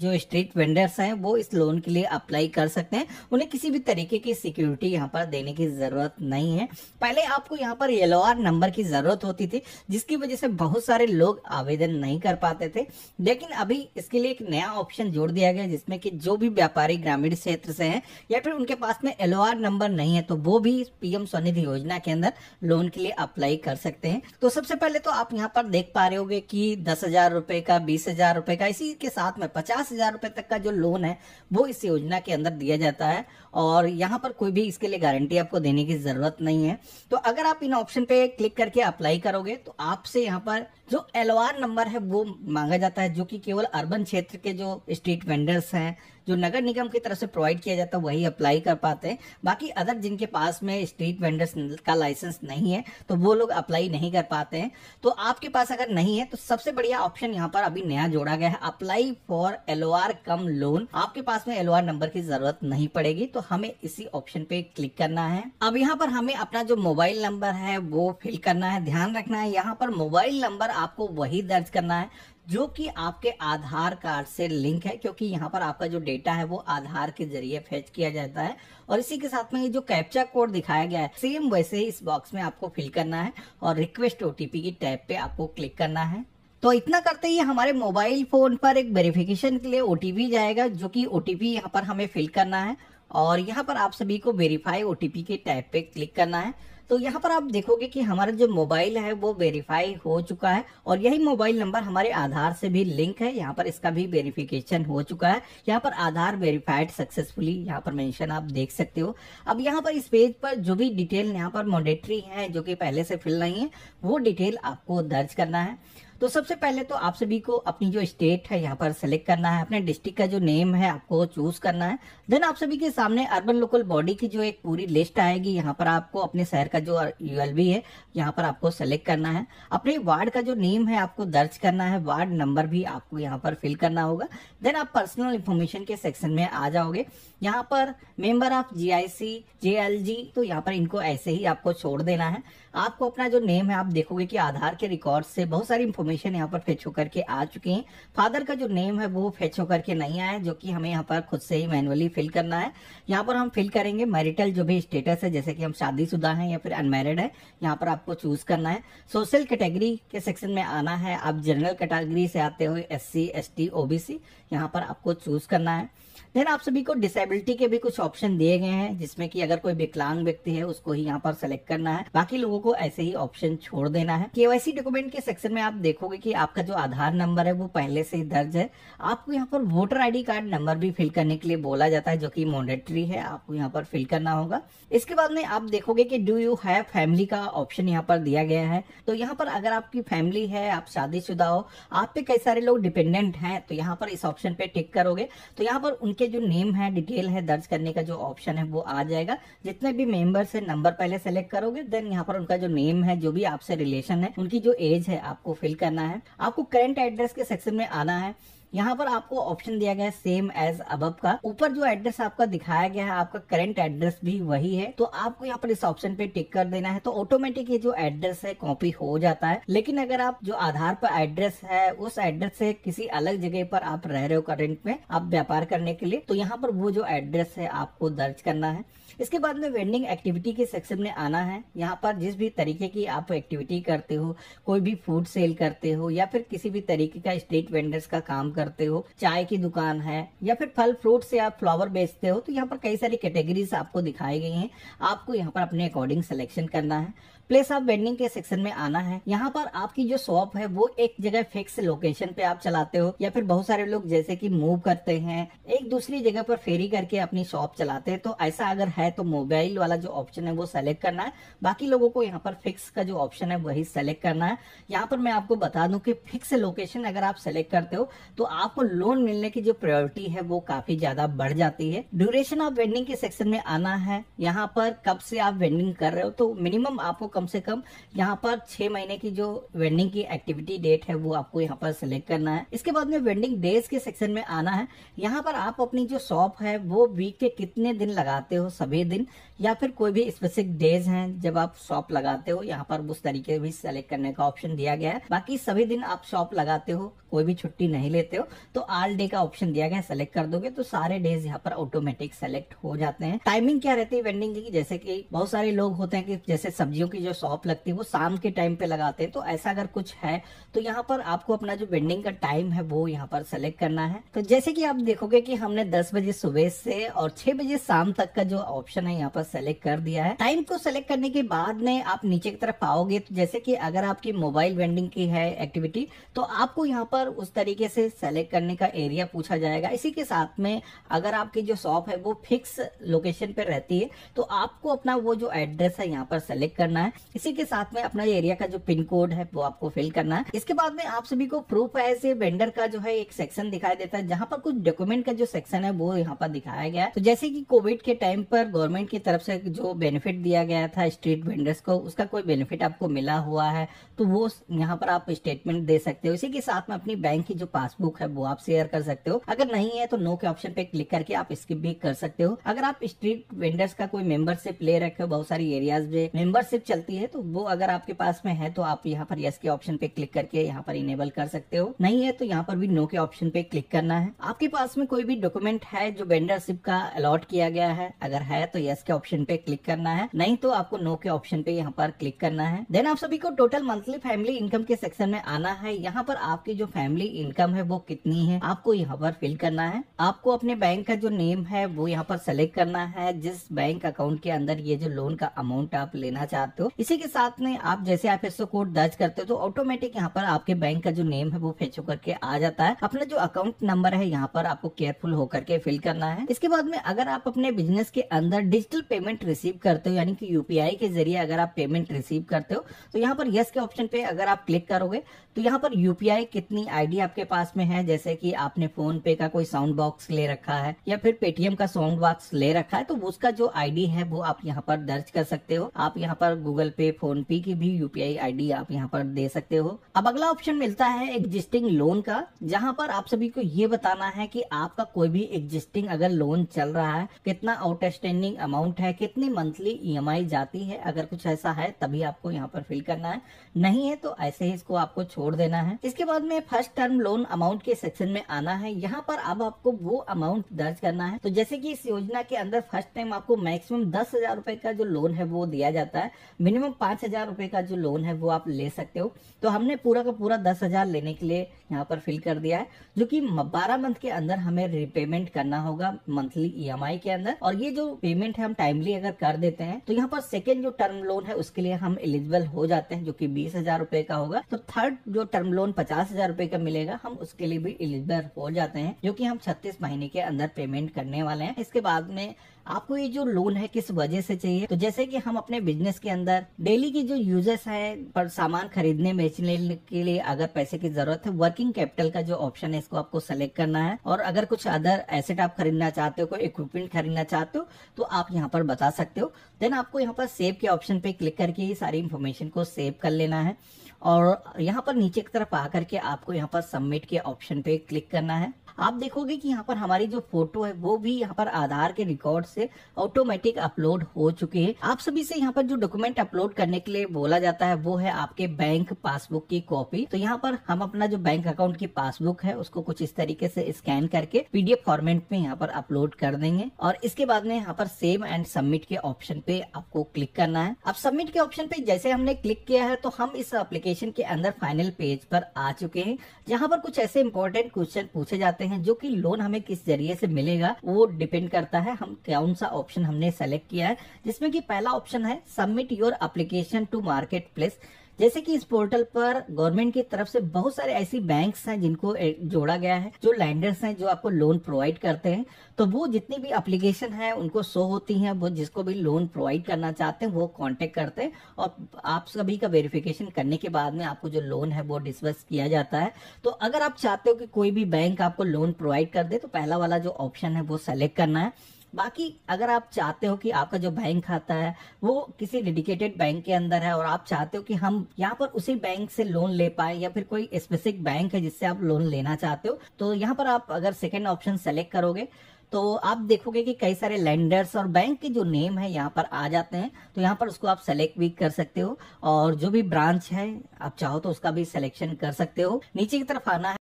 जो street vendors हैं वो इस लोन के लिए अप्लाई कर सकते हैं। उन्हें किसी भी तरीके की सिक्योरिटी यहाँ पर देने की जरूरत नहीं है। पहले आपको यहाँ पर LOR नंबर की जरूरत होती थी, जिसकी वजह से बहुत सारे लोग आवेदन नहीं कर पाते थे। लेकिन अभी इसके लिए एक नया ऑप्शन जोड़ दिया गया, जिसमें कि जो भी व्यापारी ग्रामीण क्षेत्र से हैं या फिर उनके पास में LOR नंबर नहीं है, तो वो भी PM स्वनिधि योजना के अंदर लोन के लिए अप्लाई कर सकते हैं। तो सबसे पहले तो आप यहाँ पर देख पा रहे होंगे कि 10,000 रुपए का, 20,000 रुपए का, इसी के साथ में 50,000 रुपए तक का जो लोन है वो इस योजना के अंदर दिया जाता है। और यहाँ पर कोई भी इसके लिए गारंटी आपको देने की जरूरत नहीं है। तो अगर आप इन ऑप्शन पे क्लिक करके अप्लाई करोगे तो आपसे यहाँ पर जो LOR नंबर है वो मांगा जाता है, जो कि केवल अर्बन क्षेत्र के जो स्ट्रीट वेंडर्स हैं, जो नगर निगम की तरफ से प्रोवाइड किया जाता है, वही अप्लाई कर पाते हैं। बाकी अदर जिनके पास में स्ट्रीट वेंडर्स का लाइसेंस नहीं है तो वो लोग अप्लाई नहीं कर पाते हैं। तो आपके पास अगर नहीं है तो सबसे बढ़िया ऑप्शन यहाँ पर अभी नया जोड़ा गया है, apply for LOR come loan. आपके पास में LOR नंबर की जरूरत नहीं पड़ेगी, तो हमें इसी ऑप्शन पे क्लिक करना है। अब यहाँ पर हमें अपना जो मोबाइल नंबर है वो फिल करना है। ध्यान रखना है यहाँ पर मोबाइल नंबर आपको वही दर्ज करना है जो कि आपके आधार कार्ड से लिंक है, क्योंकि यहाँ पर आपका जो डेटा है वो आधार के जरिए फेच किया जाता है। और इसी के साथ में ये जो कैप्चा कोड दिखाया गया है सेम वैसे ही इस बॉक्स में आपको फिल करना है और रिक्वेस्ट OTP की टैब पे आपको क्लिक करना है। तो इतना करते ही हमारे मोबाइल फोन पर एक वेरिफिकेशन के लिए OTP जाएगा, जो कि OTP यहाँ पर हमें फिल करना है और यहाँ पर आप सभी को वेरीफाई OTP के टैब पे क्लिक करना है। तो यहाँ पर आप देखोगे कि हमारा जो मोबाइल है वो वेरीफाई हो चुका है और यही मोबाइल नंबर हमारे आधार से भी लिंक है। यहाँ पर इसका भी वेरिफिकेशन हो चुका है। यहाँ पर आधार वेरीफाइड सक्सेसफुली यहाँ पर मेंशन आप देख सकते हो। अब यहाँ पर इस पेज पर जो भी डिटेल यहाँ पर मैंडेटरी है, जो कि पहले से फिल नहीं है, वो डिटेल आपको दर्ज करना है। तो सबसे पहले तो आप सभी को अपनी जो स्टेट है यहाँ पर सेलेक्ट करना है, अपने डिस्ट्रिक्ट का जो नेम है आपको चूज करना है। देन आप सभी के सामने अर्बन लोकल बॉडी की जो एक पूरी लिस्ट आएगी, यहाँ पर आपको अपने शहर का जो ULB है यहाँ पर आपको सेलेक्ट करना है। अपने वार्ड का जो नेम है आपको दर्ज करना है, वार्ड नंबर भी आपको यहाँ पर फिल करना होगा। देन आप पर्सनल इंफॉर्मेशन के सेक्शन में आ जाओगे। यहाँ पर मेंबर ऑफ GIC JLG, तो यहाँ पर इनको ऐसे ही आपको छोड़ देना है। आपको अपना जो नेम है, आप देखोगे कि आधार के रिकॉर्ड से बहुत सारी इंफॉर्मेशन यहाँ पर फेच होकर के आ चुकी हैं। फादर का जो नेम है वो फेच होकर के नहीं आया, जो कि हमें यहाँ पर खुद से ही मैनुअली फिल करना है। यहाँ पर हम फिल करेंगे मैरिटल जो भी स्टेटस है, जैसे कि हम शादीशुदा हैं या फिर अनमैरिड है, यहाँ पर आपको चूज करना है। सोशल कैटेगरी के सेक्शन में आना है। आप जनरल कैटेगरी से आते हो, SC ST OBC, यहाँ पर आपको चूज करना है। देन आप सभी को डिसेबिलिटी के भी कुछ ऑप्शन दिए गए हैं, जिसमें कि अगर कोई विकलांग व्यक्ति है उसको ही यहाँ पर सेलेक्ट करना है, बाकी लोगों को ऐसे ही ऑप्शन छोड़ देना है। KYC डॉक्यूमेंट के सेक्शन में आप देखोगे कि आपका जो आधार नंबर है वो पहले से ही दर्ज है। आपको यहाँ पर वोटर ID कार्ड नंबर भी फिल करने के लिए बोला जाता है, जो कि मैंडेटरी है, आपको यहाँ पर फिल करना होगा। इसके बाद में आप देखोगे कि डू यू हैव फैमिली का ऑप्शन यहाँ पर दिया गया है। तो यहाँ पर अगर आपकी फैमिली है, आप शादीशुदा हो, आप पे कई सारे लोग डिपेंडेंट हैं, तो यहाँ पर इस ऑप्शन पे टिक करोगे तो यहाँ पर उनके जो नेम है, डिटेल है, दर्ज करने का जो ऑप्शन है वो आ जाएगा। जितने भी मेंबर्स है नंबर पहले सेलेक्ट करोगे, देन यहाँ पर उनका जो नेम है, जो भी आपसे रिलेशन है, उनकी जो एज है आपको फिल करना है। आपको करंट एड्रेस के सेक्शन में आना है। यहाँ पर आपको ऑप्शन दिया गया है सेम एज अबव का। ऊपर जो एड्रेस आपका दिखाया गया है आपका करंट एड्रेस भी वही है, तो आपको यहाँ पर इस ऑप्शन पे टिक कर देना है। तो ऑटोमेटिक ये जो एड्रेस है कॉपी हो जाता है। लेकिन अगर आप जो आधार पर एड्रेस है उस एड्रेस से किसी अलग जगह पर आप रह रहे हो करंट में, आप व्यापार करने के लिए, तो यहाँ पर वो जो एड्रेस है आपको दर्ज करना है। इसके बाद में वेंडिंग एक्टिविटी के सेक्शन में आना है। यहाँ पर जिस भी तरीके की आप एक्टिविटी करते हो, कोई भी फूड सेल करते हो या फिर किसी भी तरीके का स्ट्रीट वेंडर्स का काम करते हो, चाय की दुकान है या फिर फल फ्रूट से आप फ्लावर बेचते हो, तो यहाँ पर कई सारी कैटेगरीज आपको दिखाई गई हैं। आपको यहाँ पर अपने अकॉर्डिंग सिलेक्शन करना है। प्लेस ऑफ वेंडिंग के सेक्शन में आना है। यहाँ पर आपकी जो शॉप है वो एक जगह फिक्स लोकेशन पे आप चलाते हो या फिर बहुत सारे लोग जैसे कि मूव करते हैं, एक दूसरी जगह पर फेरी करके अपनी शॉप चलाते हैं, तो ऐसा अगर है तो मोबाइल वाला जो ऑप्शन है वो सेलेक्ट करना है। बाकी लोगों को यहाँ पर फिक्स का जो ऑप्शन है वही सेलेक्ट करना है। यहाँ पर मैं आपको बता दूं कि फिक्स लोकेशन अगर आप सेलेक्ट करते हो तो आपको लोन मिलने की जो प्रायोरिटी है वो काफी ज्यादा बढ़ जाती है। ड्यूरेशन ऑफ वेंडिंग के सेक्शन में आना है। यहाँ पर कब से आप वेंडिंग कर रहे हो, तो मिनिमम आपको कम से कम यहाँ पर 6 महीने की जो वेंडिंग की एक्टिविटी डेट है वो आपको यहाँ पर सिलेक्ट करना है। इसके बाद में वेंडिंग डेज के सेक्शन में आना है। यहाँ पर आप अपनी जो शॉप है वो वीक के कितने दिन लगाते हो, सभी दिन या फिर कोई भी स्पेसिफिक डेज हैं जब आप शॉप लगाते हो, यहाँ पर उस तरीके भी सेलेक्ट करने का ऑप्शन दिया गया है। बाकी सभी दिन आप शॉप लगाते हो, कोई भी छुट्टी नहीं लेते हो। हो, तो ऑल डे का ऑप्शन दिया गया, सेलेक्ट कर दोगे तो सारे डेज यहाँ पर ऑटोमेटिक सेलेक्ट हो जाते हैं। टाइमिंग क्या रहती है वेंडिंग की, जैसे कि बहुत सारे लोग होते हैं कि जैसे सब्जियों की जो शॉप लगती है वो शाम के टाइम पे लगाते हैं, तो ऐसा अगर कुछ है तो यहाँ पर आपको अपना जो वेंडिंग का टाइम है वो यहाँ पर सेलेक्ट करना है। तो जैसे कि आप देखोगे कि हमने 10 बजे सुबह से और 6 बजे शाम तक का जो ऑप्शन है यहाँ पर सेलेक्ट कर दिया है। टाइम को सेलेक्ट करने के बाद में आप नीचे की तरफ पाओगे, तो जैसे कि अगर आपकी मोबाइल वेंडिंग की है एक्टिविटी तो आपको यहाँ पर उस तरीके से सेलेक्ट करने का एरिया पूछा जाएगा। इसी के साथ में अगर आपकी जो शॉप है वो फिक्स लोकेशन पे रहती है तो आपको अपना वो जो एड्रेस है यहाँ पर सेलेक्ट करना है। इसी के साथ में अपना एरिया का जो पिन कोड है वो आपको फिल करना है। इसके बाद में आप सभी को प्रूफ एज ए वेंडर का जो है एक सेक्शन दिखाई देता है, जहां पर कुछ डॉक्यूमेंट का जो सेक्शन है वो यहाँ पर दिखाया गया है। तो जैसे कि कोविड के टाइम पर गवर्नमेंट की तरफ से जो बेनिफिट दिया गया था स्ट्रीट वेंडर्स को, उसका कोई बेनिफिट आपको मिला हुआ है तो वो यहाँ पर आप स्टेटमेंट दे सकते हो। इसी के साथ में अपनी बैंक की जो पासबुक है वो आप शेयर कर सकते हो। अगर नहीं है तो नो के ऑप्शन पे क्लिक करके आप स्किप भी कर सकते हो। अगर आप स्ट्रीट वेंडर्स का कोई मेंबरशिप ले रखे हो, बहुत सारी एरियाज में मेंबरशिप चलती है, तो वो अगर आपके पास में है तो आप यहाँ पर यस के ऑप्शन पे क्लिक करके यहाँ पर इनेबल कर सकते हो। नहीं है तो यहाँ पर भी नो के ऑप्शन पे क्लिक करना है। आपके पास में कोई भी डॉक्यूमेंट है जो वेंडरशिप का अलॉट किया गया है, अगर है तो यस के ऑप्शन पे क्लिक करना है, नहीं तो आपको नो के ऑप्शन पे यहाँ पर क्लिक करना है। देन आप सभी को टोटल मंथली फैमिली इनकम के सेक्शन में आना है। यहाँ पर आपकी जो फैमिली इनकम है वो कितनी है आपको यहाँ पर फिल करना है। आपको अपने बैंक का जो नेम है वो यहाँ पर सेलेक्ट करना है, जिस बैंक अकाउंट के अंदर ये जो लोन का अमाउंट आप लेना चाहते हो। इसी के साथ में आप जैसे आप IFSC कोड दर्ज करते हो तो ऑटोमेटिक यहाँ पर आपके बैंक का जो नेम है वो फेच होकर के आ जाता है। अपना जो अकाउंट नंबर है यहाँ पर आपको केयरफुल होकर के फिल करना है। इसके बाद में अगर आप अपने बिजनेस के अंदर डिजिटल पेमेंट रिसीव करते हो, यानी कि UPI के जरिए अगर आप पेमेंट रिसीव करते हो, तो यहाँ पर यस के ऑप्शन पे अगर आप क्लिक करोगे तो यहाँ पर UPI कितनी ID आपके पास में है, जैसे कि आपने फोन पे का कोई साउंड बॉक्स ले रखा है या फिर पेटीएम का साउंड बॉक्स ले रखा है, तो उसका जो ID है वो आप यहाँ पर दर्ज कर सकते हो। आप यहाँ पर गूगल पे, फोन पे की भी UPI ID आप यहाँ पर दे सकते हो। अब अगला ऑप्शन मिलता है एग्जिस्टिंग लोन का, जहां पर आप सभी को ये बताना है कि आपका कोई भी एग्जिस्टिंग अगर लोन चल रहा है, कितना आउटस्टैंडिंग अमाउंट है, कितनी मंथली EMI जाती है। अगर कुछ ऐसा है तभी आपको यहाँ पर फिल करना है, नहीं है तो ऐसे ही इसको आपको छोड़ देना है। इसके बाद में फर्स्ट टर्म लोन अमाउंट के सेक्शन में आना है। यहाँ पर अब आपको वो अमाउंट दर्ज करना है। तो जैसे कि इस योजना के अंदर फर्स्ट टाइम आपको मैक्सिमम 10,000 रुपए का जो लोन है वो दिया जाता है, मिनिमम 5,000 रुपए का जो लोन है वो आप ले सकते हो। तो हमने पूरा का पूरा 10,000 लेने के लिए यहाँ पर फिल कर दिया है, जो कि 12 मंथ के अंदर हमें रिपेमेंट करना होगा मंथली EMI के अंदर। और ये जो पेमेंट है हम टाइमली अगर कर देते हैं तो यहाँ पर सेकेंड जो टर्म लोन है उसके लिए हम एलिजिबल हो जाते हैं, जो कि 20,000 रुपए का होगा। तो थर्ड जो टर्म लोन 50,000 रुपए का मिलेगा, हम उसके लिए भी एलिजिबल हो जाते हैं, जो कि हम 36 महीने के अंदर पेमेंट करने वाले हैं। इसके बाद में आपको ये जो लोन है किस वजह से चाहिए, तो जैसे कि हम अपने बिजनेस के अंदर डेली की जो यूजर्स हैं पर सामान खरीदने बेचने के लिए अगर पैसे की जरूरत है, वर्किंग कैपिटल का जो ऑप्शन है इसको आपको सेलेक्ट करना है। और अगर कुछ अदर एसेट आप खरीदना चाहते हो, कोई इक्विपमेंट खरीदना चाहते हो, तो आप यहाँ पर बता सकते हो। देन आपको यहाँ पर सेव के ऑप्शन पे क्लिक करके ये सारी इन्फॉर्मेशन को सेव कर लेना है। और यहाँ पर नीचे की तरफ आकर के आपको यहाँ पर सबमिट के ऑप्शन पे क्लिक करना है। आप देखोगे कि यहाँ पर हमारी जो फोटो है वो भी यहाँ पर आधार के रिकॉर्ड से ऑटोमेटिक अपलोड हो चुकी है। आप सभी से यहाँ पर जो डॉक्यूमेंट अपलोड करने के लिए बोला जाता है वो है आपके बैंक पासबुक की कॉपी। तो यहाँ पर हम अपना जो बैंक अकाउंट की पासबुक है उसको कुछ इस तरीके से स्कैन करके PDF फॉर्मेट में यहाँ पर अपलोड कर देंगे। और इसके बाद में यहाँ पर सेव एंड सबमिट के ऑप्शन पे आपको क्लिक करना है। अब सबमिट के ऑप्शन पे जैसे हमने क्लिक किया है तो हम इस एप्लीकेशन के अंदर फाइनल पेज पर आ चुके हैं, जहाँ पर कुछ ऐसे इंपॉर्टेंट क्वेश्चन पूछे जाते हैं जो कि लोन हमें किस जरिए से मिलेगा वो डिपेंड करता है हम कौन सा ऑप्शन हमने सेलेक्ट किया है। जिसमें कि पहला ऑप्शन है submit your application to marketplace. जैसे कि इस पोर्टल पर गवर्नमेंट की तरफ से बहुत सारे ऐसी बैंक्स हैं जिनको जोड़ा गया है, जो लैंडर्स हैं जो आपको लोन प्रोवाइड करते हैं। तो वो जितनी भी एप्लीकेशन है उनको शो होती हैं, वो जिसको भी लोन प्रोवाइड करना चाहते हैं वो कांटेक्ट करते हैं और आप सभी का वेरिफिकेशन करने के बाद में आपको जो लोन है वो डिस्बर्स किया जाता है। तो अगर आप चाहते हो कि कोई भी बैंक आपको लोन प्रोवाइड कर दे तो पहला वाला जो ऑप्शन है वो सेलेक्ट करना है। बाकी अगर आप चाहते हो कि आपका जो बैंक खाता है वो किसी डेडिकेटेड बैंक के अंदर है और आप चाहते हो कि हम यहाँ पर उसी बैंक से लोन ले पाए या फिर कोई स्पेसिफिक बैंक है जिससे आप लोन लेना चाहते हो, तो यहाँ पर आप अगर सेकेंड ऑप्शन सेलेक्ट करोगे तो आप देखोगे कि कई सारे लैंडर्स और बैंक के जो नेम है यहाँ पर आ जाते हैं। तो यहाँ पर उसको आप सेलेक्ट भी कर सकते हो और जो भी ब्रांच है आप चाहो तो उसका भी सिलेक्शन कर सकते हो। नीचे की तरफ आना है।